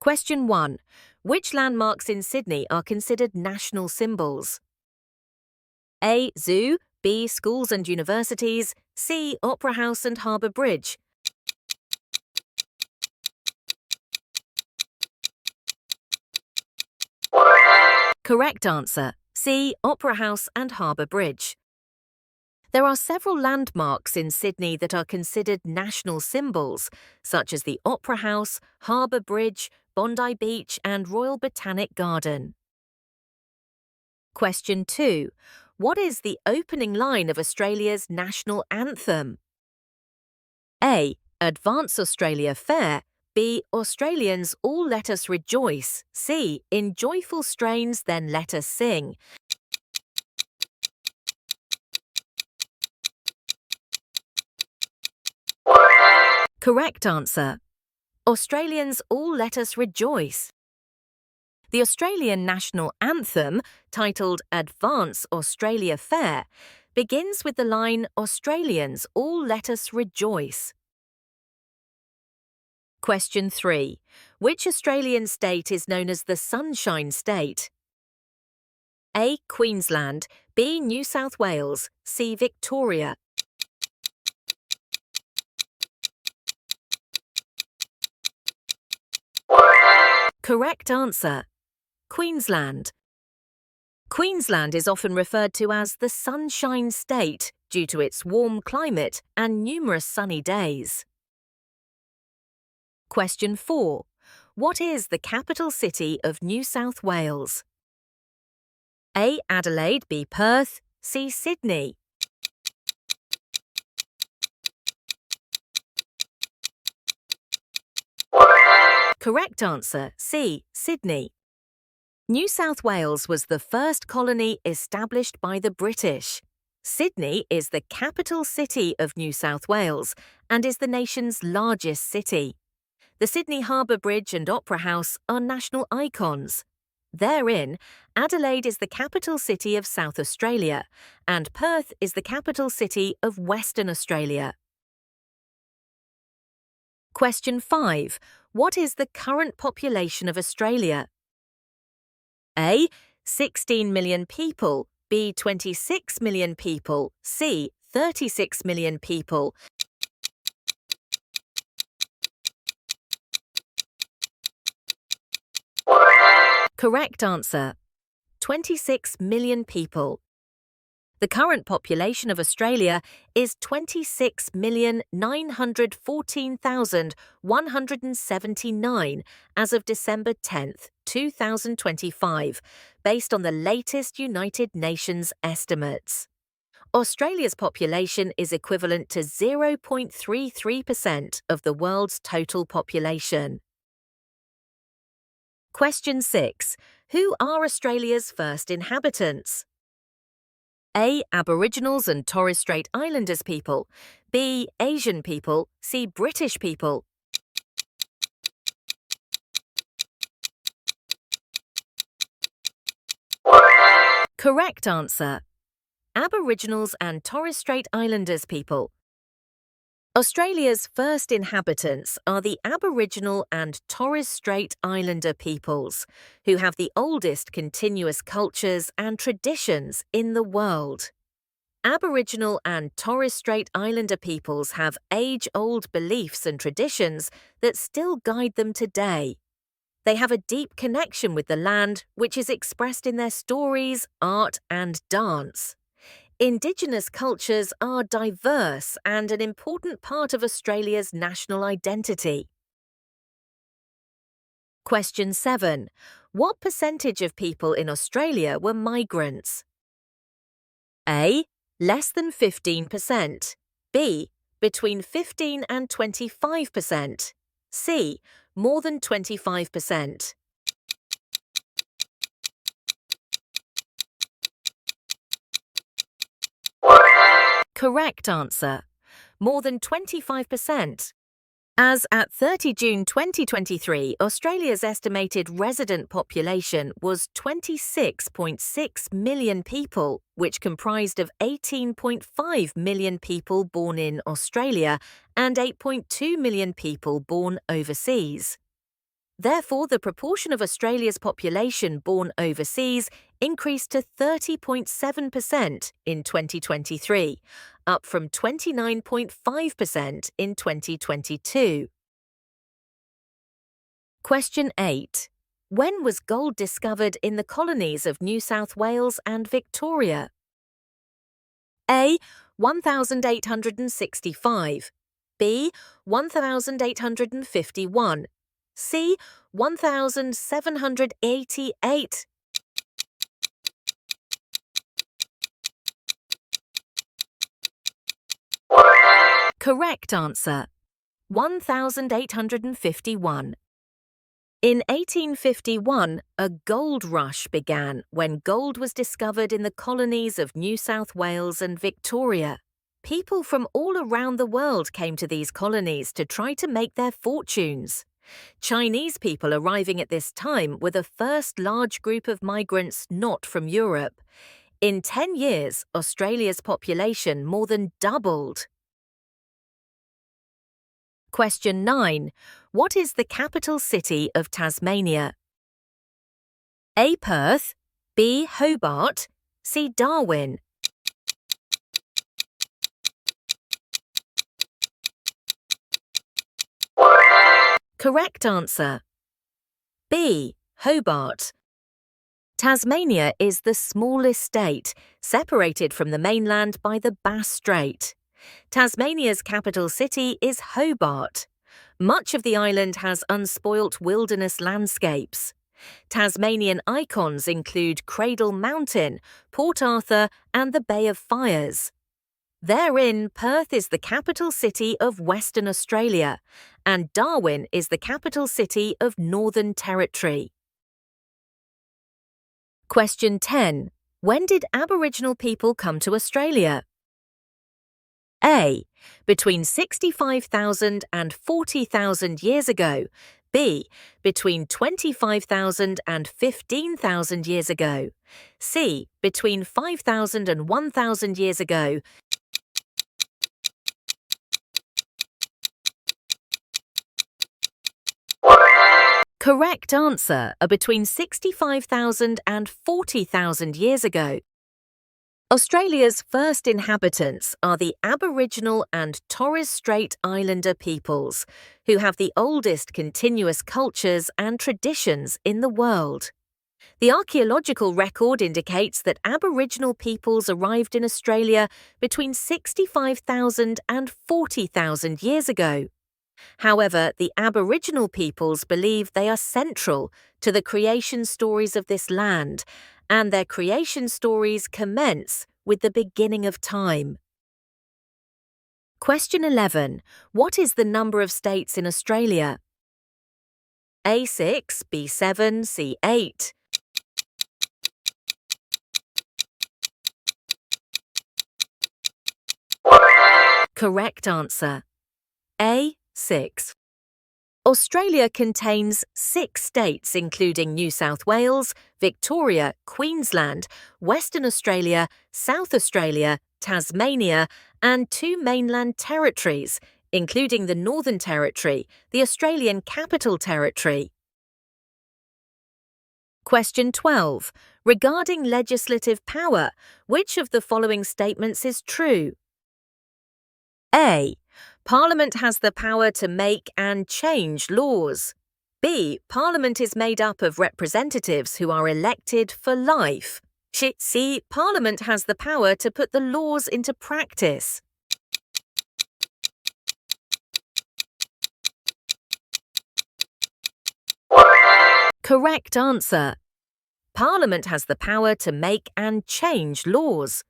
Question 1. Which landmarks in Sydney are considered national symbols? A. Zoo, B. Schools and universities, C. Opera House and Harbour Bridge. Correct answer, C. Opera House and Harbour Bridge. There are several landmarks in Sydney that are considered national symbols, such as the Opera House, Harbour Bridge, Bondi Beach and Royal Botanic Garden. Question 2. What is the opening line of Australia's national anthem? A. Advance Australia Fair, B. Australians all let us rejoice, C. In joyful strains then let us sing. Correct answer. Australians all let us rejoice. The Australian national anthem, titled Advance Australia Fair, begins with the line Australians all let us rejoice. Question 3. Which Australian state is known as the Sunshine State? A. Queensland, B. New South Wales, C. Victoria. Correct answer, Queensland. Queensland is often referred to as the Sunshine State due to its warm climate and numerous sunny days. Question 4. What is the capital city of New South Wales? A. Adelaide, B. Perth, C. Sydney. Correct answer, C. Sydney. New South Wales was the first colony established by the British. Sydney is the capital city of New South Wales and is the nation's largest city. The Sydney Harbour Bridge and Opera House are national icons. Therein, Adelaide is the capital city of South Australia and Perth is the capital city of Western Australia. Question 5. What is the current population of Australia? A. 16 million people, B. 26 million people, C. 36 million people. Correct answer, 26 million people. The current population of Australia is 26,914,179 as of December 10th, 2025, based on the latest United Nations estimates. Australia's population is equivalent to 0.33% of the world's total population. Question 6. Who are Australia's first inhabitants? A. Aboriginals and Torres Strait Islanders people, B. Asian people, C. British people. Correct answer, Aboriginals and Torres Strait Islanders people. Australia's first inhabitants are the Aboriginal and Torres Strait Islander peoples, who have the oldest continuous cultures and traditions in the world. Aboriginal and Torres Strait Islander peoples have age-old beliefs and traditions that still guide them today. They have a deep connection with the land, which is expressed in their stories, art, and dance. Indigenous cultures are diverse and an important part of Australia's national identity. Question 7. What percentage of people in Australia were migrants? A. Less than 15%. B. Between 15 and 25%. C. More than 25%. Correct answer, more than 25%. As at 30 June 2023, Australia's estimated resident population was 26.6 million people, which comprised of 18.5 million people born in Australia and 8.2 million people born overseas. Therefore, the proportion of Australia's population born overseas increased to 30.7% in 2023, up from 29.5% in 2022. Question 8. When was gold discovered in the colonies of New South Wales and Victoria? A. 1865. B. 1851. C. 1788. Correct answer. 1851. In 1851, a gold rush began when gold was discovered in the colonies of New South Wales and Victoria. People from all around the world came to these colonies to try to make their fortunes. Chinese people arriving at this time were the first large group of migrants not from Europe. In 10 years, Australia's population more than doubled. Question 9. What is the capital city of Tasmania? A. Perth. B. Hobart. C. Darwin. Correct answer. B. Hobart. Tasmania is the smallest state, separated from the mainland by the Bass Strait. Tasmania's capital city is Hobart. Much of the island has unspoilt wilderness landscapes. Tasmanian icons include Cradle Mountain, Port Arthur, and the Bay of Fires. Therein, Perth is the capital city of Western Australia, and Darwin is the capital city of Northern Territory. Question 10. When did Aboriginal people come to Australia? A. Between 65,000 and 40,000 years ago. B. Between 25,000 and 15,000 years ago. C. Between 5,000 and 1,000 years ago. Correct answer are between 65,000 and 40,000 years ago. Australia's first inhabitants are the Aboriginal and Torres Strait Islander peoples, who have the oldest continuous cultures and traditions in the world. The archaeological record indicates that Aboriginal peoples arrived in Australia between 65,000 and 40,000 years ago. However, the Aboriginal peoples believe they are central to the creation stories of this land, and their creation stories commence with the beginning of time. Question 11. What is the number of states in Australia? A6, B7, C8. Correct answer. A6. Australia contains 6 states including New South Wales, Victoria, Queensland, Western Australia, South Australia, Tasmania, and 2 mainland territories, including the Northern Territory, the Australian Capital Territory. Question 12. Regarding legislative power, which of the following statements is true? A. Parliament has the power to make and change laws. B. Parliament is made up of representatives who are elected for life. C. Parliament has the power to put the laws into practice. Correct answer. Parliament has the power to make and change laws.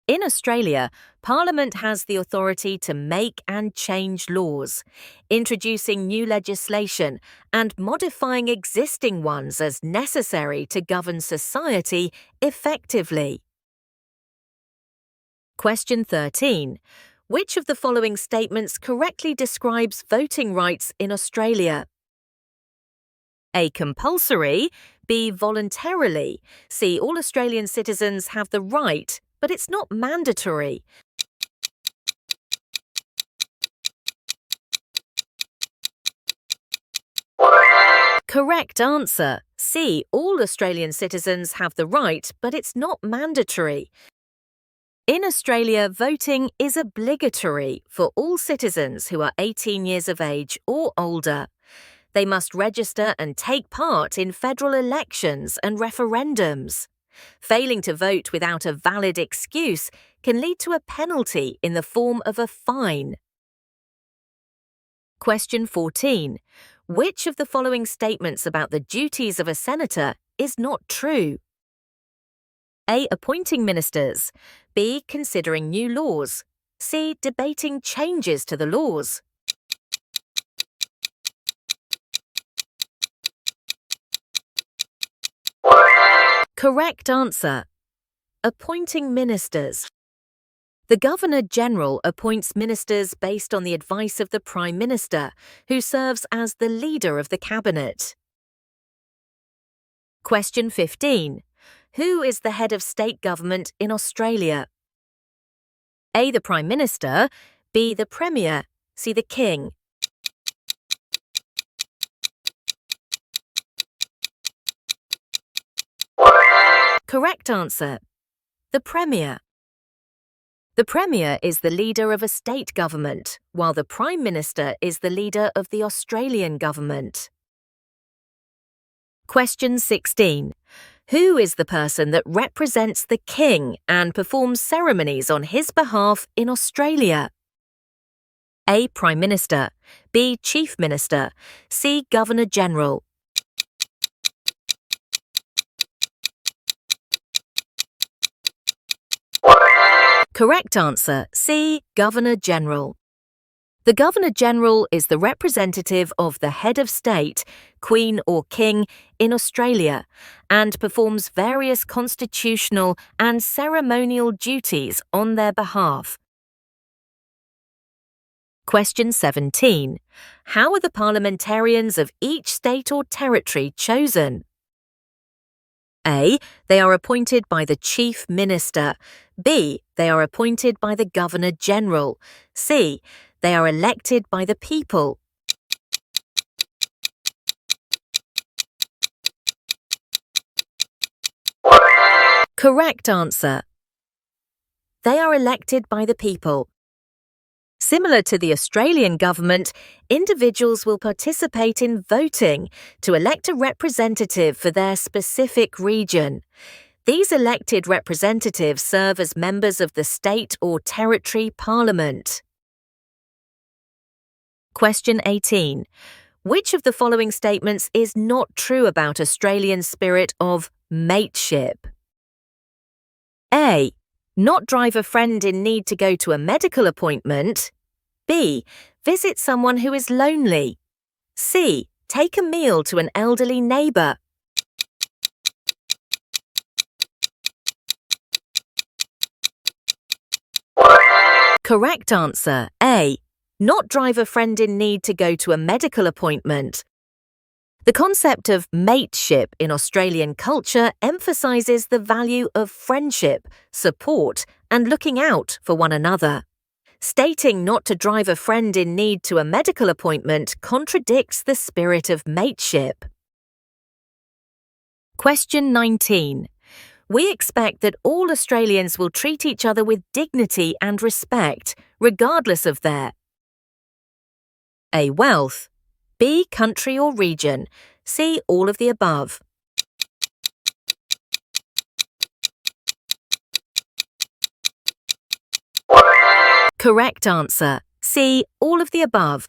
In Australia, Parliament has the authority to make and change laws, introducing new legislation and modifying existing ones as necessary to govern society effectively. Question 13. Which of the following statements correctly describes voting rights in Australia? A. Compulsory. B. Voluntarily. C. All Australian citizens have the right, but it's not mandatory. Correct answer. C. All Australian citizens have the right, but it's not mandatory. In Australia, voting is obligatory for all citizens who are 18 years of age or older. They must register and take part in federal elections and referendums. Failing to vote without a valid excuse can lead to a penalty in the form of a fine. Question 14. Which of the following statements about the duties of a senator is not true? A. Appointing ministers. B. Considering new laws. C. Debating changes to the laws. Correct answer. Appointing ministers. The Governor-General appoints ministers based on the advice of the Prime Minister, who serves as the leader of the Cabinet. Question 15. Who is the head of state government in Australia? A. The Prime Minister. B. The Premier. C. The King. Correct answer. The Premier. The Premier is the leader of a state government, while the Prime Minister is the leader of the Australian government. Question 16. Who is the person that represents the King and performs ceremonies on his behalf in Australia? A. Prime Minister. B. Chief Minister. C. Governor-General. Correct answer. C. Governor-General. The Governor-General is the representative of the head of state, Queen or King, in Australia and performs various constitutional and ceremonial duties on their behalf. Question 17. How are the parliamentarians of each state or territory chosen? A. They are appointed by the Chief Minister. B. They are appointed by the Governor-General. C. They are elected by the people. Correct answer. They are elected by the people. Similar to the Australian government, individuals will participate in voting to elect a representative for their specific region. These elected representatives serve as members of the state or territory parliament. Question 18. Which of the following statements is not true about Australian spirit of mateship? A. Not drive a friend in need to go to a medical appointment. B. Visit someone who is lonely. C. Take a meal to an elderly neighbour. Correct answer. A. Not drive a friend in need to go to a medical appointment. The concept of mateship in Australian culture emphasises the value of friendship, support, and looking out for one another. Stating not to drive a friend in need to a medical appointment contradicts the spirit of mateship. Question 19. We expect that all Australians will treat each other with dignity and respect, regardless of their A. Wealth. B. Country or region. C. All of the above. Correct answer. C. All of the above.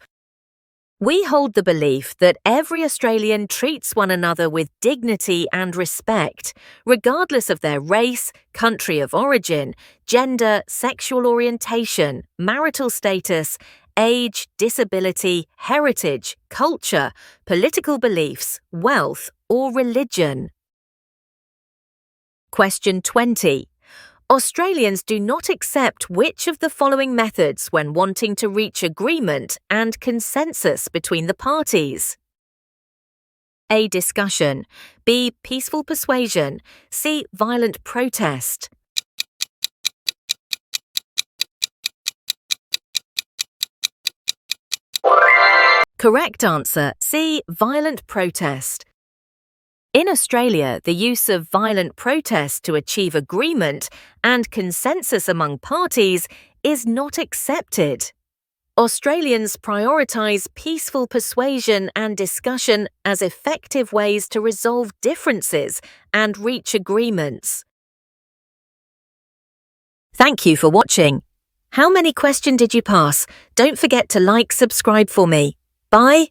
We hold the belief that every Australian treats one another with dignity and respect, regardless of their race, country of origin, gender, sexual orientation, marital status, age, disability, heritage, culture, political beliefs, wealth, or religion. Question 20. Australians do not accept which of the following methods when wanting to reach agreement and consensus between the parties? A. Discussion. B. Peaceful persuasion. C. Violent protest. Correct answer, C. Violent protest. In Australia, the use of violent protest to achieve agreement and consensus among parties is not accepted. Australians prioritise peaceful persuasion and discussion as effective ways to resolve differences and reach agreements. Thank you for watching. How many questions did you pass? Don't forget to like, subscribe for me. Bye.